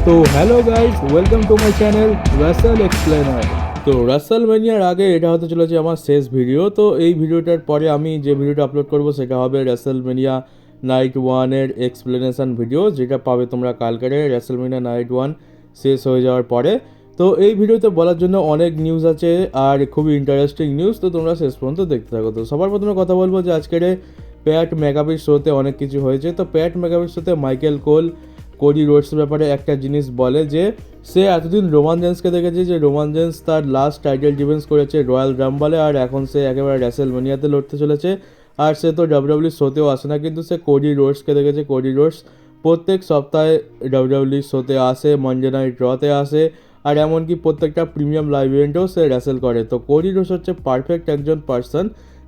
তো hello guys, welcome to my channel wrestle explainer. তো রাসেলমেনিয়ার আগে এটা হতে চলেছে আমার শেষ ভিডিও। তো এই ভিডিওটার পরে আমি যে ভিডিওটা আপলোড করব সেটা হবে রাসেলমেনিয়া নাইট ওয়ানের এক্সপ্লেনেশন ভিডিও, যেটা পাবে তোমরা কালকের রাসেলমেনিয়া নাইট ওয়ান শেষ হয়ে যাওয়ার পরে। তো এই ভিডিওতে বলার জন্য অনেক নিউজ আছে আর খুবই ইন্টারেস্টিং নিউজ, তো তোমরা শেষ পর্যন্ত দেখতে থাকো। তো সবার প্রথমে কথা বলবো যে আজকের প্যাট ম্যাকাবির শোতে অনেক কিছু হয়েছে। তো প্যাট ম্যাকাবির শোতে মাইকেল কোডি রোডসের ব্যাপারে একটা জিনিস বলে যে সে এতদিন রোমান জেন্সকে দেখেছে, যে রোমান জেন্স তার লাস্ট টাইটেল ডিফেন্স করেছে রয়্যাল রাম্বলে, আর এখন সে একেবারে রাসেলমেনিয়াতে লড়তে চলেছে। আর সে তো ডাব্লিউডাব্লিউ শোতেও আসে না, কিন্তু সে কোডি রোডসকে দেখেছে। কোডি রোডস প্রত্যেক সপ্তাহে ডাব্লিউডাব্লিউ শোতে আসে, মনডে নাইট রতে আসে, আর এমনকি প্রত্যেকটা প্রিমিয়াম লাইভ ইভেন্টেও সে রেসেল করে। তো কোডি রোডস হচ্ছে পারফেক্ট একজন পার্সন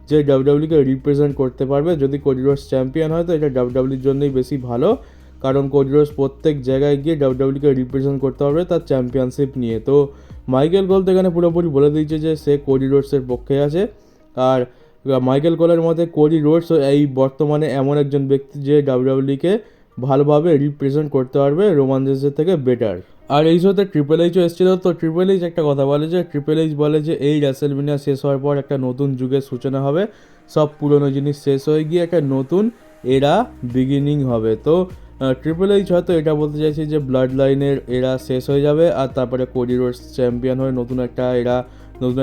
যে ডাব্লিউডাব্লিউকে রিপ্রেজেন্ট করতে পারবে। যদি কোডি রোডস চ্যাম্পিয়ন হয় তো এটা ডাব্লিউডাব্লিউর জন্যই বেশি ভালো, কারণ কোডি রোডস প্রত্যেক জায়গায় গিয়ে ডাব্লিউডাব্লিউকে রিপ্রেজেন্ট করতে পারবে তার চ্যাম্পিয়নশিপ নিয়ে। তো মাইকেল কোল তো এখানে পুরোপুরি বলে দিয়েছে যে সে কোডি রোডসের পক্ষে আছে। আর মাইকেল কোলের মতে কোডি রোডস এই বর্তমানে এমন একজন ব্যক্তি যে ডাব্লিউডাব্লিউকে ভালোভাবে রিপ্রেজেন্ট করতে পারবে রোমান রেন্সের থেকে বেটার। আর এই শোতে ট্রিপল এইচও এসেছিল। তো ট্রিপল এইচ একটা কথা বলে যে এই রাসেলমেনিয়া শেষ হওয়ার পর একটা নতুন যুগের সূচনা হবে, সব পুরনো জিনিস শেষ হয়ে গিয়ে একটা নতুন এরা বিগিনিং হবে। তো ট্রিপল এইচ হয়তো এটা বলতে চাইছে যে ব্লাড লাইনের এরা শেষ হয়ে যাবে, আর তারপরে কোডি রোডস চ্যাম্পিয়ন হয়ে নতুন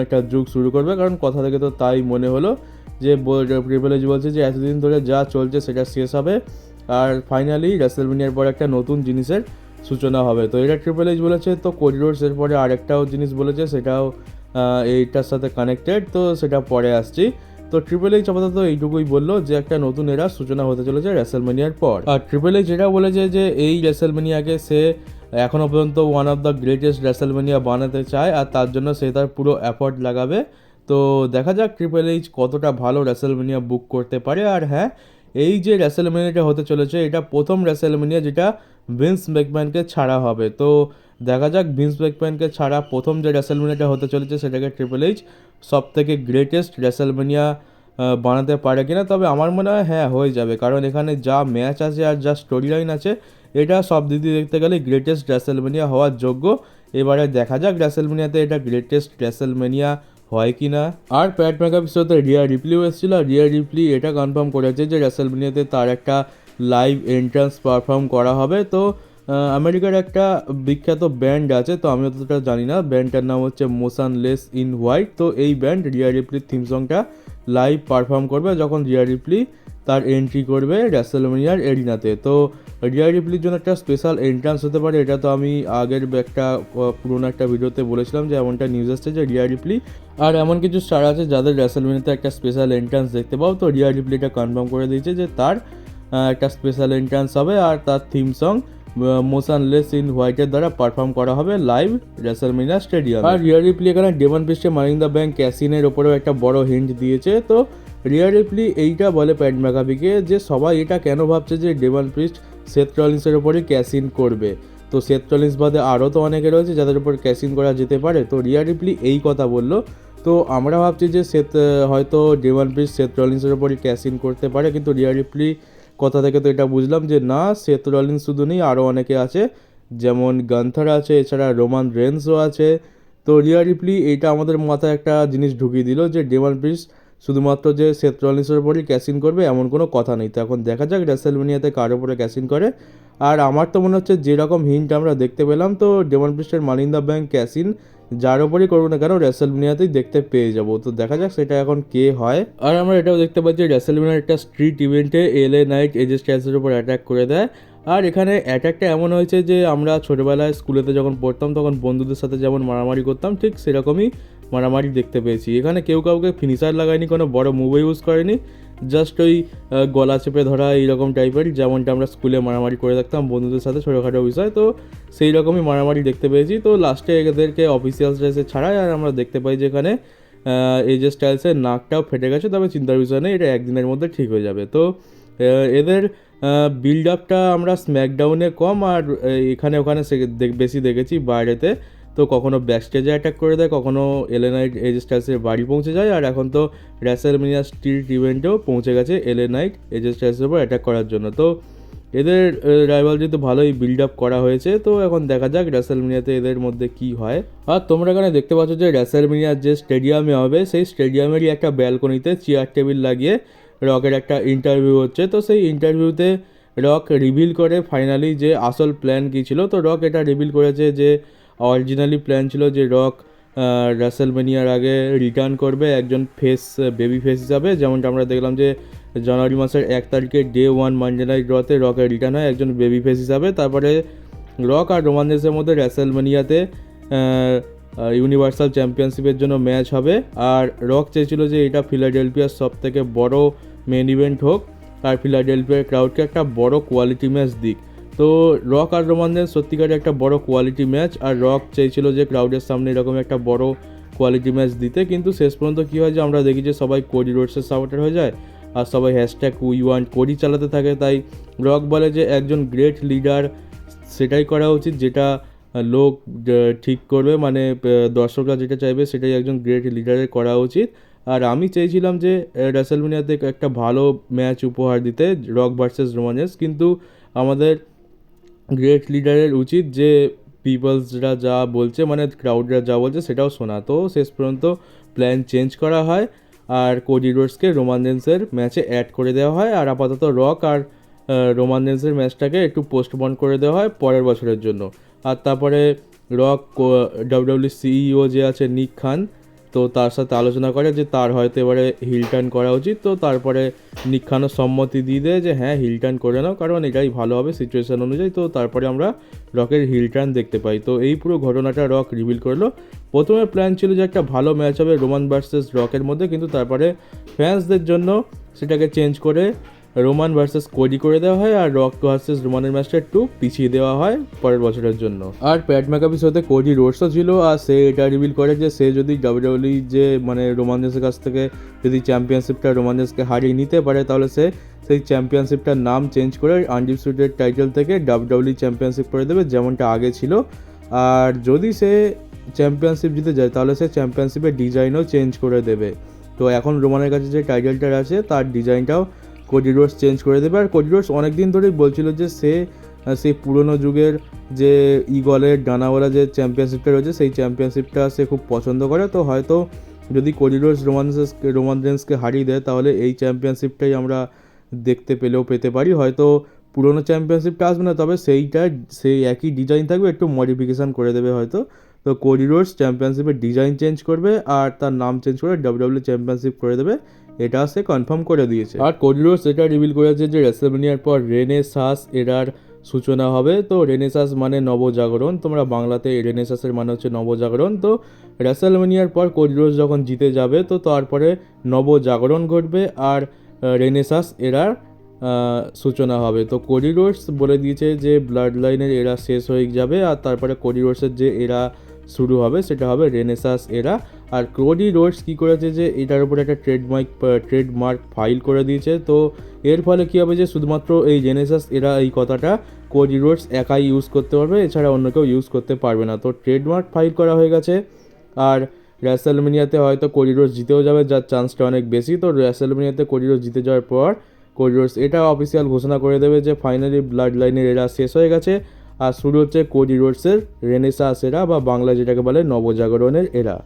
একটা যুগ শুরু করবে। কারণ কথা থেকে তো তাই মনে হলো যে ট্রিপল এইচ বলছে যে এতদিন ধরে যা চলছে সেটা শেষ হবে, আর ফাইনালি রাসেলমেনিয়ার পর একটা নতুন জিনিসের সূচনা হবে। তো এটা ট্রিপল এইচ বলেছে। তো কোডি রোডস এর পরে আরেকটাও জিনিস বলেছে, সেটাও এইটার সাথে কানেক্টেড, তো সেটা পরে আসছি। তো ট্রিপল এইচ আপাতত এইটুকুই বললো যে একটা নতুন এরা সূচনা হতে চলেছে রাসেলমেনিয়ার পর। আর ট্রিপল এইচ যেটা বলেছে যে এই রাসেলমেনিয়াকে সে এখনও পর্যন্ত ওয়ান অফ দ্য গ্রেটেস্ট রাসেলমেনিয়া বানাতে চায়, আর তার জন্য সে তার পুরো এফর্ট লাগাবে। তো দেখা যাক ট্রিপল এইচ কতটা ভালো রাসেলমেনিয়া বুক করতে পারে। আর হ্যাঁ, এই যে রাসেলমেনিয়াটা হতে চলেছে এটা প্রথম রাসেলমেনিয়া যেটা ভিন্স ম্যাকম্যানকে ছাড়া হবে। তো দেখা যাক ভিন্স ম্যাকম্যানকে ছাড়া প্রথম যে রাসেলমেনিয়াটা হতে চলেছে সেটাকে ট্রিপল এইচ সব থেকে গ্রেটেস্ট রাসেলমেনিয়া বানাতে পারে কিনা। তবে আমার মনে হয় হ্যাঁ, হয়ে যাবে, কারণ এখানে যা ম্যাচ আছে আর যা স্টোরি লাইন আছে এটা সব দিক দিয়ে দেখতে গেলে গ্রেটেস্ট রাসেলমেনিয়া হওয়ার যোগ্য। এবারে দেখা যাক রাসেলমেনিয়াতে এটা গ্রেটেস্ট রাসেলমেনিয়া হয় কি না। আর প্যাট ম্যাকাবির সাথে রিয়া রিপ্লিও এসেছিল। রিয়া রিপ্লি এটা কনফার্ম করেছে যে রাসেলমেনিয়াতে তার একটা লাইভ এন্ট্রান্স পারফর্ম করা হবে। তো আমেরিকার একটা বিখ্যাত ব্যান্ড আছে, তো আমি অতটা জানি না, ব্যান্ডটার নাম হচ্ছে মোশনলেস ইন হোয়াইট। তো এই ব্যান্ড রিয়া রিপ্লির থিম সংটা লাইভ পারফর্ম করবে যখন রিয়া রিপ্লি তার এন্ট্রি করবে রাসেলমেনিয়ার এরিনাতে। তো রিয়া রিপ্লির জন্য একটা স্পেশাল এন্ট্রান্স হতে পারে, এটা তো আমি আগের একটা পুরোনো একটা ভিডিওতে বলেছিলাম যে এমনটা নিউজ আসছে যে রিয়া রিপ্লি আর এমন কিছু স্টার আছে যাদের রাসেলমেনিয়াতে একটা স্পেশাল এন্ট্রান্স দেখতে পাও। তো রিয়া রিপ্লি এটা কনফার্ম করে দিয়েছে যে তার একটা স্পেশাল এন্ট্রান্স হবে, আর তার থিম সং মোশনলেস ইন হোয়াইটের দ্বারা পারফর্ম করা হবে লাইভ রাসেলমেনিয়া স্টেডিয়াম। আর রিয়া রিপ্লি এখানে ডেভন পিস্টে মানিং দ্য ব্যাংক ক্যাসিনের ওপরেও একটা বড় হিন্ট দিয়েছে। তো রিয়া রিপ্লি এইটা বলে প্যাট ম্যাকাবিকে যে সবাই এটা কেন ভাবছে যে ডেভন পিস্ট সেথ রলিন্সের ওপরই ক্যাসিন করবে। তো সেথ রলিন্স বাদে আরও তো অনেকে রয়েছে যাদের উপর ক্যাসিন করা যেতে পারে। তো রিয়া রিপ্লি এই কথা বললো। তো আমরা ভাবছি যে হয়তো ডেভন পিস্ট সেথ রলিন্সের ওপরই ক্যাসিন করতে পারে, কিন্তু রিয়া রিপ্লি কথা থেকে তো এটা বুঝলাম যে না, সেথ রলিন্স শুধু নেই, আরও অনেকে আছে, যেমন গান্থার আছে, এছাড়া রোমান রেন্সও আছে। তো রিয়া রিপ্লি এইটা আমাদের মাথায় একটা জিনিস ঢুকিয়ে দিল যে ডেভন পিস্ট শুধুমাত্র যে সেথ রলিন্সের ওপরই ক্যাসিন করবে এমন কোনো কথা নেই। তো এখন দেখা যাক রাসেলমেনিয়াতে কার ওপরে ক্যাসিন করে। আর আমার তো মনে হচ্ছে যেরকম হিন্ট আমরা দেখতে পেলাম, তো ডেভন পিস্টের money in the bank cash in যার ওপরই করবো না কেন রাসেলমেনিয়াতেই দেখতে পেয়ে যাবো। তো দেখা যাক সেটা এখন কে হয়। আর আমরা এটাও দেখতে পাচ্ছি রাসেলমেনিয়ার একটা স্ট্রিট ইভেন্টে এলএ নাইট এজে স্টাইলসের উপর অ্যাটাক করে দেয়। আর এখানে অ্যাটাকটা এমন হয়েছে যে আমরা ছোটোবেলায় স্কুলেতে যখন পড়তাম তখন বন্ধুদের সাথে যেমন মারামারি করতাম ঠিক সেরকমই মারামারি দেখতে পেয়েছি। এখানে কেউ কাউকে ফিনিশার লাগায়নি, কোনো বড় মুভও ইউজ করেনি, জাস্ট ওই গলা চেপে ধরা এইরকম টাইপের যেমনটা আমরা স্কুলে মারামারি করে থাকতাম বন্ধুদের সাথে ছোটোখাটো বিষয়। তো সেই রকমই মারামারি দেখতে পেয়েছি। তো লাস্টে এদেরকে অফিসিয়াল ড্রেসে ছাড়ায়, আর আমরা দেখতে পাই যে এখানে এজে স্টাইলসের নাকটাও ফেটে গেছে, তবে চিন্তার বিষয় নেই, এটা একদিনের মধ্যে ঠিক হয়ে যাবে। তো এদের বিল্ড আপটা আমরা স্ম্যাকডাউনে কম, আর এখানে ওখানে বেশি দেখেছি বাইরেতে। তো কখনো ব্যাকস্টেজে অ্যাটাক করে দেয়, কখনো এলএ নাইট এজে স্টাইলসের বাড়ি পৌঁছে যায়, আর এখন তো রাসেলমেনিয়া স্ট্রিট ইভেন্টেও পৌঁছে গেছে এলএ নাইট এজে স্টাইলসের উপর অ্যাটাক করার জন্য। তো এদের রাইভালরি তো ভালোই বিল্ড আপ করা হয়েছে। তো এখন দেখা যাক রেসেলমেনিয়াতে এদের মধ্যে কি হয়। আর তোমরা এখানে দেখতে পাচ্ছ যে রেসেলমেনিয়ার যে স্টেডিয়ামে হবে সেই স্টেডিয়ামেরই একটা ব্যালকনিতে চেয়ার টেবিল লাগিয়ে রকের একটা ইন্টারভিউ হচ্ছে। তো সেই ইন্টারভিউতে রক রিভিল করে ফাইনালি যে আসল প্ল্যান কী ছিল। তো রক এটা রিভিল করেছে যে অরিজিনালি প্ল্যান ছিল যে রক রেসেলমেনিয়ার আগে রিটার্ন করবে একজন বেবি ফেস হিসাবে, যেমনটা আমরা দেখলাম যে জানুয়ারি মাসের 1 তারিখে ডে 1 মানডে নাইট ড্রতে রকের রিটার্ন হয় একজন বেবি ফেস হিসাবে। তারপরে রক আর রোমান রেন্সের মধ্যে রেসেলমেনিয়াতে ইউনিভার্সাল চ্যাম্পিয়নশিপের জন্য ম্যাচ হবে। আর রক চেয়েছিল যে এটা ফিলাডেলফিয়ার সব থেকে বড় মেন ইভেন্ট হোক আর ফিলাডেলফিয়ার ক্রাউডকে একটা বড় কোয়ালিটি ম্যাচ দিক। তো রক আর রোমান রেন্স সত্যিকারের একটা বড় কোয়ালিটি ম্যাচ, আর রক চেয়েছিল যে ক্রাউডের সামনে এরকম একটা বড় কোয়ালিটি ম্যাচ দিতে। কিন্তু শেষ পর্যন্ত কী হয় যে আমরা দেখি যে সবাই কোডি রোডসের সাপোর্টার হয়ে যায় আর সবাই হ্যাশট্যাগ উই ওয়ান্ট কোডি চালাতে থাকে। তাই রক বলে যে একজন গ্রেট লিডার সেটাই করা উচিত যেটা লোক ঠিক করবে, মানে দর্শকরা যেটা চাইবে সেটাই একজন গ্রেট লিডারের করা উচিত। আর আমি চেয়েছিলাম যে রেসেলমেনিয়াতে একটা ভালো ম্যাচ উপহার দিতে রক ভার্সেস রোমান রেন্স, কিন্তু আমাদের গ্রেট লিডারের উচিত যে পিপলসরা যা বলছে, মানে ক্রাউডরা যা বলছে সেটাও শোনা। তো শেষ পর্যন্ত প্ল্যান চেঞ্জ করা হয় আর কোডি রোডসকে রোমান রেন্সের ম্যাচে অ্যাড করে দেওয়া হয়। আর আপাতত রক আর রোমান রেন্সের ম্যাচটাকে একটু পোস্টপোন করে দেওয়া হয় পরের বছরের জন্য। আর তারপরে রক ডাব্লিউডাব্লিউ সিইও যে আছে নিক খান, তো তার সাথে আলোচনা করে যে তার হয়তো এবারে হিল টার্ন করা উচিত। তো তারপরে নিক খানও সম্মতি দিয়ে দেয় যে হ্যাঁ হিল টার্ন করে নাও, কারণ এটাই ভালো হবে সিচুয়েশান অনুযায়ী। তো তারপরে আমরা রকের হিল টার্ন দেখতে পাই। তো এই পুরো ঘটনাটা রক রিভিল করলো। প্রথমে প্ল্যান ছিল যে একটা ভালো ম্যাচ হবে রোমান ভার্সেস রকের মধ্যে, কিন্তু তারপরে ফ্যান্সদের জন্য সেটাকে চেঞ্জ করে রোমান ভার্সেস কোডি করে দেওয়া হয় আর রক ভার্সেস রোমানের ম্যাচটা একটু পিছিয়ে দেওয়া হয় পরের বছরের জন্য। আর প্যাট ম্যাকাবির সাথে কোডি রোডসও ছিল, আর সে এটা রিভিল করে যে সে যদি ডাব্লিউডাব্লিউ যে মানে রোমান রেন্সের কাছ থেকে যদি চ্যাম্পিয়নশিপটা রোমান রেন্সকে হারিয়ে নিতে পারে তাহলে সে সেই চ্যাম্পিয়নশিপটার নাম চেঞ্জ করে আনডিসপিউটেড টাইটেল থেকে ডাব্লিউডাব্লিউ চ্যাম্পিয়নশিপ করে দেবে যেমনটা আগে ছিল। আর যদি সে চ্যাম্পিয়নশিপ জিতে যায় তাহলে সে চ্যাম্পিয়নশিপের ডিজাইনও চেঞ্জ করে দেবে। তো এখন রোমানের কাছে যে টাইটেলটা আছে তার ডিজাইনটাও কোডি রোডস চেঞ্জ করে দেবে। আর কোডি রোডস অনেক দিন ধরেই বলছিল যে সেই পুরনো যুগের যে ইগলের ডানাওয়ালা যে চ্যাম্পিয়নশিপটা রয়েছে সেই চ্যাম্পিয়নশিপটা সে খুব পছন্দ করে। তো হয়তো যদি কোডি রোডস রোমান রেন্সকে হারিয়ে দেয় তাহলে এই চ্যাম্পিয়নশিপটাই আমরা দেখতে পেতে পারি। হয়তো পুরনো চ্যাম্পিয়নশিপটা আসবে না, তবে সেই একই ডিজাইন থাকবে, একটু মডিফিকেশান করে দেবে হয়তো। তো কোডি রোডস চ্যাম্পিয়নশিপের ডিজাইন চেঞ্জ করবে আর তার নাম চেঞ্জ করে ডাব্লিউডাব্লিউ চ্যাম্পিয়নশিপ করে দেবে, এটা সে কনফার্ম করে দিয়েছে। আর কোডি রোডস এটা রিভিল করেছে যে রেসেলমেনিয়ার পর রেনেসাস এরার সূচনা হবে। তো রেনেসাস মানে নবজাগরণ, তোমরা বাংলাতে রেনেসাসের মানে হচ্ছে নবজাগরণ। তো রেসেলমেনিয়ার পর কোডি রোডস যখন জিতে যাবে তো তারপরে নবজাগরণ ঘটবে আর রেনেসাস এরার সূচনা হবে। তো কোডি রোডস বলে দিয়েছে যে ব্লাড লাইনের এরা শেষ হয়ে যাবে আর তারপরে কোডি রোডসের যে এরা শুরু হবে সেটা হবে রেনেসাস এরা। আর কোডি রোডস কী করেছে যে এটার উপরে একটা ট্রেডমার্ক ফাইল করে দিয়েছে। তো এর ফলে কী হবে যে শুধুমাত্র এই রেনেসাস এরা এই কথাটা কোডি রোডস একাই ইউজ করতে পারবে, এছাড়া অন্য কেউ ইউজ করতে পারবে না। তো ট্রেডমার্ক ফাইল করা হয়ে গেছে আর রেসেলমেনিয়াতে হয়তো কোডি রোডস জিতেও যাবে, যার চান্সটা অনেক বেশি। তো রেসেলমেনিয়াতে কোডি রোডস জিতে যাওয়ার পর কোডি রোডস এটা অফিসিয়াল ঘোষণা করে দেবে যে ফাইনালি ব্লাড লাইনের এরা শেষ হয়ে গেছে আর শুরু হচ্ছে কোডি রোডসের রেনেসাস এরা, বা বাংলায় যেটাকে বলে নবজাগরণের এরা।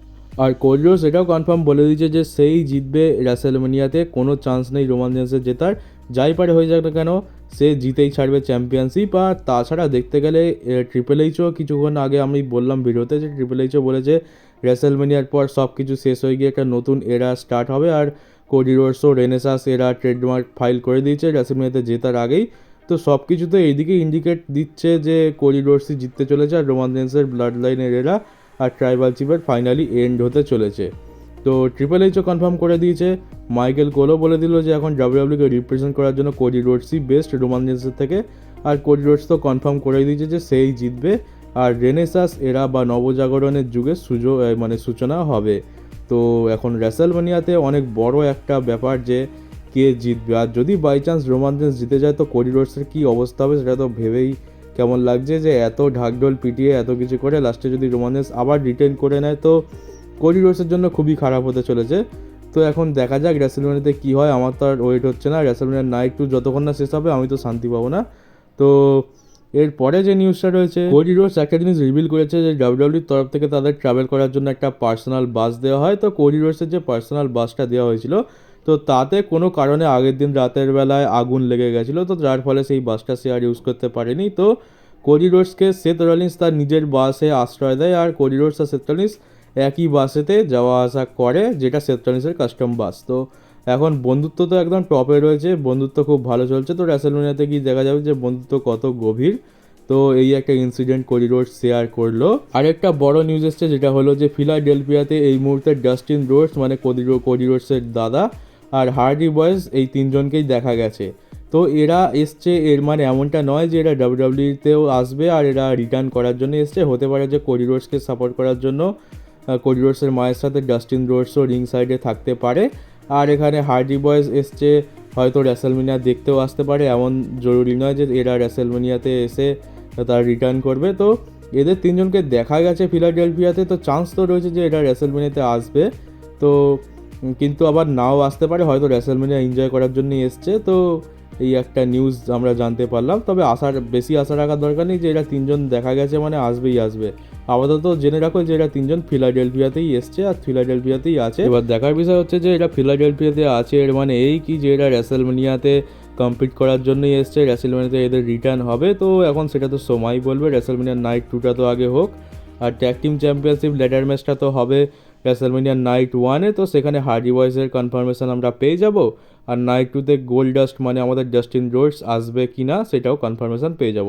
আর কোডি রোডস এটাও কনফার্ম বলে দিয়েছে যে সেই জিতবে রেসেলমেনিয়াতে, কোনো চান্স নেই রোমান রেন্সের জেতার, যাই পারে হয়ে যাক না কেন সে জিতেই ছাড়বে চ্যাম্পিয়নশিপ। আর তাছাড়া দেখতে গেলে ট্রিপল এইচও কিছুক্ষণ আগে আমি বললাম ভিডিওতে যে ট্রিপল এইচও বলেছে রেসেলমেনিয়ার পর সব কিছু শেষ হয়ে গিয়ে একটা নতুন এরা স্টার্ট হবে। আর কোডি রোডসও রেনেসাস এরা ট্রেডমার্ক ফাইল করে দিয়েছে রেসেলমেনিয়াতে জেতার আগেই। তো সব কিছুতে এইদিকে ইন্ডিকেট দিচ্ছে যে কোডি রোডসই জিততে চলেছে আর রোমান রেন্সের ব্লাড লাইনের এরা আর ট্রাইবাল চিফের ফাইনালি এন্ড হতে চলেছে। তো ট্রিপল এইচও কনফার্ম করে দিয়েছে। মাইকেল কোলও বলে দিল যে এখন ডাব্লিউডাব্লিউকে রিপ্রেজেন্ট করার জন্য কোডি রোডসই বেস্ট রোমান রেন্সের থেকে। আর কোডি রোডস তো কনফার্ম করে দিয়েছে যে সেই জিতবে আর রেনেসাস এরা বা নবজাগরণের যুগের সূচনা হবে। তো এখন রেসেলমেনিয়াতে অনেক বড় একটা ব্যাপার যে কে জিতবে। আর যদি বাই চান্স রোমান রেন্স জিতে যায় তো কোডি রোডসের কী অবস্থা হবে সেটা তো ভেবেই কেমন লাগছে যে এত ঢাকঢোল পিটিয়ে এত কিছু করে লাস্টে যদি রোমান রেন্স আবার রিটেন করে নেয় তো কোডি রোডসের জন্য খুবই খারাপ হতে চলেছে। তো এখন দেখা যাক রেসেলমেনিয়াতে কী হয়। আমার তো আর ওয়েট হচ্ছে না, রেসেলমেনিয়া নাইট 2 যতক্ষণ না শেষ হবে আমি তো শান্তি পাবো না। তো এরপরে যে নিউজটা রয়েছে, কোডি রোডস একটা জিনিস রিভিল করেছে যে ডাব্লিউডাব্লিউর তরফ থেকে তাদের ট্রাভেল করার জন্য একটা পার্সোনাল বাস দেওয়া হয়। তো কোডি রোডসের যে পার্সোনাল বাসটা দেওয়া হয়েছিল, তো তাতে কোনো কারণে আগের দিন রাতের বেলায় আগুন লেগে গেছিলো, তো যার ফলে সেই বাসটা সে আর ইউজ করতে পারেনি। তো কোডি রোডসকে সেথ রলিন্স তার নিজের বাসে আশ্রয় দেয়, আর কোডি রোডস আর সেথ রলিন্স একই বাসেতে যাওয়া আসা করে, যেটা সেথ রলিন্সের কাস্টম বাস। তো এখন বন্ধুত্ব তো একদম টপে রয়েছে, বন্ধুত্ব খুব ভালো চলছে। তো রেসলম্যানিয়াতে গিয়ে দেখা যাবে যে বন্ধুত্ব কত গভীর। তো এই একটা ইনসিডেন্ট কোডি রোডস শেয়ার করলো। আর একটা বড় নিউজ এসছে, যেটা হলো যে ফিলাডেলফিয়াতে এই মুহূর্তে ডাস্টিন রোডস মানে কোডি রোডসের দাদা আর হার্ডি বয়েজ এই তিনজনকেই দেখা গেছে। তো এরা এসছে, এর মানে এমনটা নয় যে এরা ডাব্লিউডাব্লিউতেও আসবে আর এরা রিটার্ন করার জন্য এসছে। হতে পারে যে কোডি রোডসকে সাপোর্ট করার জন্য কোডি রোডসের মায়ের সাথে ডাস্টিন রোডসও রিং সাইডে থাকতে পারে। আর এখানে হার্ডি বয়েজ এসছে, হয়তো রেসলম্যানিয়া দেখতেও আসতে পারে, এমন জরুরি নয় যে এরা রেসলম্যানিয়াতে এসে তারা রিটার্ন করবে। তো এদের তিনজনকে দেখা গেছে ফিলাডেলফিয়াতে, তো চান্স তো রয়েছে যে এরা রেসলম্যানিয়াতে আসবে। তো কিন্তু আবার নাও আসতে পারে, হয়তো রেসলম্যানিয়া এনজয় করার জন্যই এসছে। তো এই একটা নিউজ আমরা জানতে পারলাম। তবে বেশি আশা রাখার দরকার নেই যে এরা তিনজন দেখা গেছে মানে আসবেই আসবে। আপাতত জেনে রাখো যে এরা তিনজন ফিলাডেলফিয়াতেই এসছে আর ফিলাডেলফিয়াতেই আছে। এবার দেখার বিষয় হচ্ছে যে এরা ফিলাডেলফিয়াতে আছে, এর মানে এই কি যে এরা রেসলম্যানিয়াতে কম্পিট করার জন্যই এসছে, রেসলম্যানিয়াতে এদের রিটার্ন হবে। তো এখন সেটা তো সময় বলবে, রেসলম্যানিয়া নাইট 2টা তো আগে হোক, আর ট্যাগ টিম চ্যাম্পিয়নশিপ লেডার ম্যাচটা তো হবে রেসলম্যানিয়া নাইট 1-এ। তো সেখানে হার্ডি বয়েজের কনফার্মেশন আমরা পেয়ে যাব, আর নাইট 2তে গোল্ড ডাস্ট মানে আমাদের জাস্টিন রোডস আসবে কি না সেটাও কনফার্মেশন পেয়ে যাব।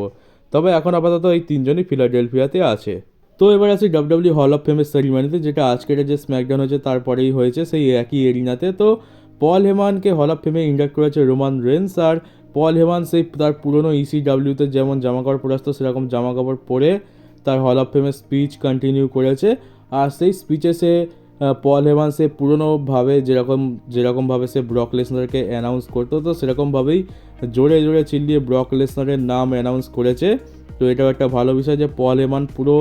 তবে এখন আপাতত এই তিনজনই ফিলাডেলফিয়াতে আছে। তো এবার আসি ডাব্লিউডাব্লিউ হল অফ ফেমের সেরিমনিতে, যেটা আজকের যে স্ম্যাকডাউন হয়েছে তারপরেই হয়েছে সেই একই এরিনাতে। তো পল হেমানকে হল অফ ফেমে ইন্ডাক্ট করেছে রোমান রেন্স, আর পল হেমান সেই তার পুরনো ইসিডাব্লিউতে যেমন জামাকাপড় পরে আসতো সেরকম জামাকাপড় পরে তার হল অফ ফেমের স্পিচ কন্টিনিউ করেছে। আর সেই স্পিচে সে পল হেমান সে পুরনোভাবে যেরকমভাবে সে ব্রক লেসনারকে অ্যানাউন্স করতো, তো সেরকমভাবেই জোরে জোরে চিল্লিয়ে ব্রক লেসনারের নাম অ্যানাউন্স করেছে। তো এটাও একটা ভালো বিষয় যে পল হেমান পুরো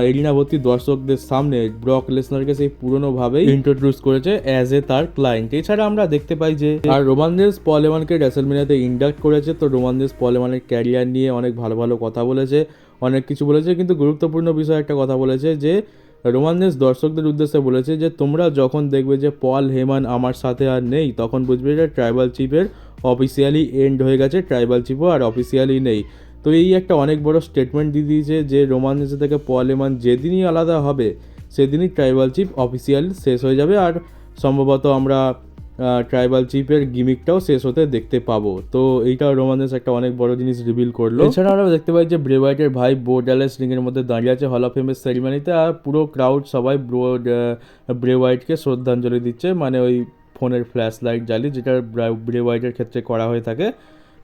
এরিনা ভর্তি দর্শকদের সামনে ব্রক লেসনারকে সেই পুরনোভাবেই ইন্ট্রোডিউস করেছে অ্যাজ এ তার ক্লায়েন্ট। এছাড়া আমরা দেখতে পাই যে আর রোমান রেন্স পল হেমানকে রেসলম্যানিয়াতে ইন্ডাক্ট করেছে। তো রোমান রেন্স পল হেমানের ক্যারিয়ার নিয়ে অনেক ভালো ভালো কথা বলেছে, অনেক কিছু বলেছে, কিন্তু গুরুত্বপূর্ণ বিষয় একটা কথা বলেছে যে রোমান রেন্স দর্শকদের উদ্দেশ্যে বলেছে যে তোমরা যখন দেখবে যে পল হেমান আমার সাথে আর নেই, তখন বুঝবে যে ট্রাইবাল চিফের অফিসিয়ালি এন্ড হয়ে গেছে, ট্রাইবাল চিফও আর অফিসিয়ালি নেই। তো এই একটা অনেক বড় স্টেটমেন্ট দিয়ে দিয়েছে যে রোমান রেন্স থেকে পল হেমান যেদিনই আলাদা হবে সেদিনই ট্রাইবাল চিফ অফিসিয়ালি শেষ হয়ে যাবে, আর সম্ভবত আমরা ট্রাইবাল চিফের গিমিকটাও শেষ হতে দেখতে পাবো। তো এইটাও রোমান রেন্স একটা অনেক বড় জিনিস রিভিল করলো। এছাড়া আমরা দেখতে পাই যে ব্রে ওয়াইটের ভাই বো ডালাস রিংয়ের মধ্যে দাঁড়িয়ে আছে হল অফ ফেমের সেরিমনিতে, আর পুরো ক্রাউড সবাই ব্রে ওয়াইটকে শ্রদ্ধাঞ্জলি দিচ্ছে, মানে ওই ফোনের ফ্ল্যাশ লাইট জ্বালিয়ে, যেটা ব্রে ওয়াইটের ক্ষেত্রে করা হয়ে থাকে।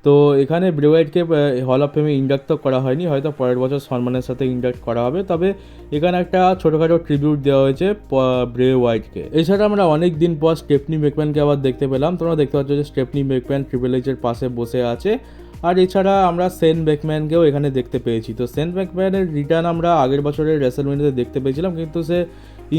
তো এখানে ব্রে ওয়াইটকে হল অফ ফেমে ইন্ডাক্ট তো করা হয়নি, হয়তো পরের বছর সম্মানের সাথে ইন্ডাক্ট করা হবে। তবে এখানে একটা ছোটোখাটো ট্রিবিউট দেওয়া হয়েছে ব্রে ওয়াইটকে। এছাড়া আমরা অনেক দিন পর স্টেফনি ম্যাকম্যানকে আবার দেখতে পেলাম। তোমরা দেখতে পাচ্ছ যে স্টেফনি ম্যাকম্যান ট্রিপল এইচের পাশে বসে আছে। আর এছাড়া আমরা সেন ম্যাকম্যানকেও এখানে দেখতে পেয়েছি। তো সেন ম্যাকম্যানের রিটার্ন আমরা আগের বছরের রেসলম্যানিয়াতে দেখতে পেয়েছিলাম, কিন্তু সে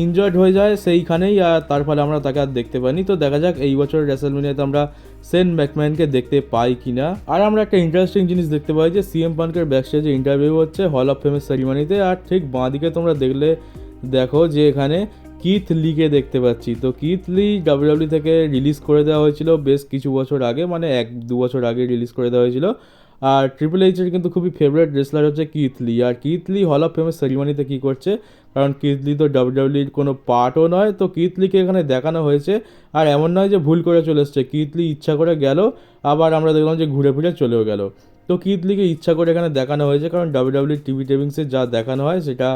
ইনজয়েড হয়ে যায় সেইখানেই, আর তার ফলে আমরা তাকে আর দেখতে পাইনি। তো দেখা যাক এই বছরের রেসলম্যানিয়াতে আমরা সেন ম্যাকম্যানকে দেখতে পাই কিনা। আর আমরা একটা ইন্টারেস্টিং জিনিস দেখতে পাই যে সিএম পাঙ্কের ব্যাকস্টেজে ইন্টারভিউ হচ্ছে হল অফ ফেমের সেরিমনিতে, আর ঠিক বাঁ দিকে তোমরা দেখো যে এখানে কিথ লিকে দেখতে পাচ্ছি। তো কিথ লি ডাব্লিউডাব্লিউ থেকে রিলিজ করে দেওয়া হয়েছিল বেশ কিছু বছর আগে, মানে 1-2 বছর আগে রিলিজ করে দেওয়া হয়েছিল। আর ট্রিপল এইচের কিন্তু খুবই ফেভারিট রেসলার হচ্ছে Keith Li. R Keith Li hall of ফেমের সেরিমনিতে কী করছে, কারণ কিথ লি তো ডাব্লিউডাব্লিউর কোনো পার্টও নয়। তো কিথ লিকে এখানে দেখানো হয়েছে, আর এমন নয় যে ভুল করে চলে এসছে, কিথ লি ইচ্ছা করে গেল, আবার আমরা দেখলাম যে ঘুরে ফিরে চলেও গেল। তো কিথ লিকে ইচ্ছা করে এখানে দেখানো হয়েছে, কারণ ডাব্লিউডাব্লিউর টিভি টেবিংসে যা দেখানো হয় সেটা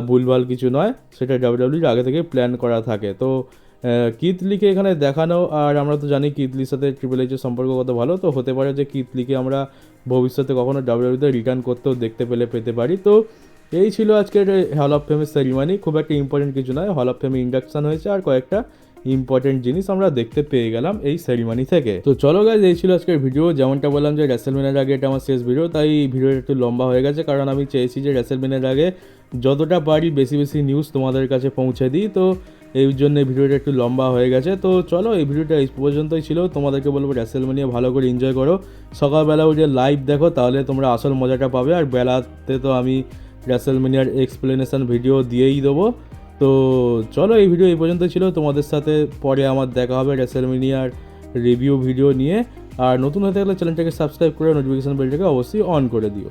ভুলভাল কিছু নয়, সেটা ডাব্লিউডাব্লিউর আগে থেকে প্ল্যান করা থাকে। তো কিথ লিকে এখানে দেখানো, আর আমরা তো জানি কিথ লির সাথে ট্রিপল এইচের সম্পর্ক কত ভালো। তো হতে পারে যে কিথ লিকে আমরা ভবিষ্যতে কখনো ডাব্লিউডাব্লিউতে রিটার্ন করতেও পেতে পারি। তো এই ছিল আজকের হল অফ ফেমের সেরিমনি। খুব একটা ইম্পর্টেন্ট কিছু নয়, হল অফ ফেমে ইন্ডাকশন হয়েছে আর কয়েকটা ইম্পর্টেন্ট জিনিস আমরা দেখতে পেয়ে গেলাম এই সেরিমনি থেকে। তো চলো গাইজ, এই ছিল আজকের ভিডিও। যেমনটা বললাম যে রেসলম্যানিয়ার আগে এটা আমার শেষ ভিডিও, তাই ভিডিওটা একটু লম্বা হয়ে গেছে, কারণ আমি চেয়েছি যে রেসলম্যানিয়ার আগে যতটা পারি বেশি নিউজ তোমাদের কাছে পৌঁছে দিই। তো এই জন্য এই ভিডিওটা একটু লম্বা হয়ে গেছে। তো চলো, এই ভিডিওটা এই পর্যন্তই ছিল। তোমাদেরকে বলবো রেসেলমেনিয়া ভালো করে এনজয় করো, সকালবেলা উঠে লাইভ দেখো, তাহলে তোমরা আসল মজাটা পাবে। আর বেলাতে তো আমি রেসেলমেনিয়ার এক্সপ্লেনেশন ভিডিও দিয়েই দেবো। তো চলো, এই ভিডিও এই পর্যন্ত ছিল। তোমাদের সাথে পরে আমার দেখা হবে রেসেলমেনিয়ার রিভিউ ভিডিও নিয়ে। আর নতুন হতে গেলে চ্যানেলটাকে সাবস্ক্রাইব করে নোটিফিকেশন বেলটাকে অবশ্যই অন করে দিও।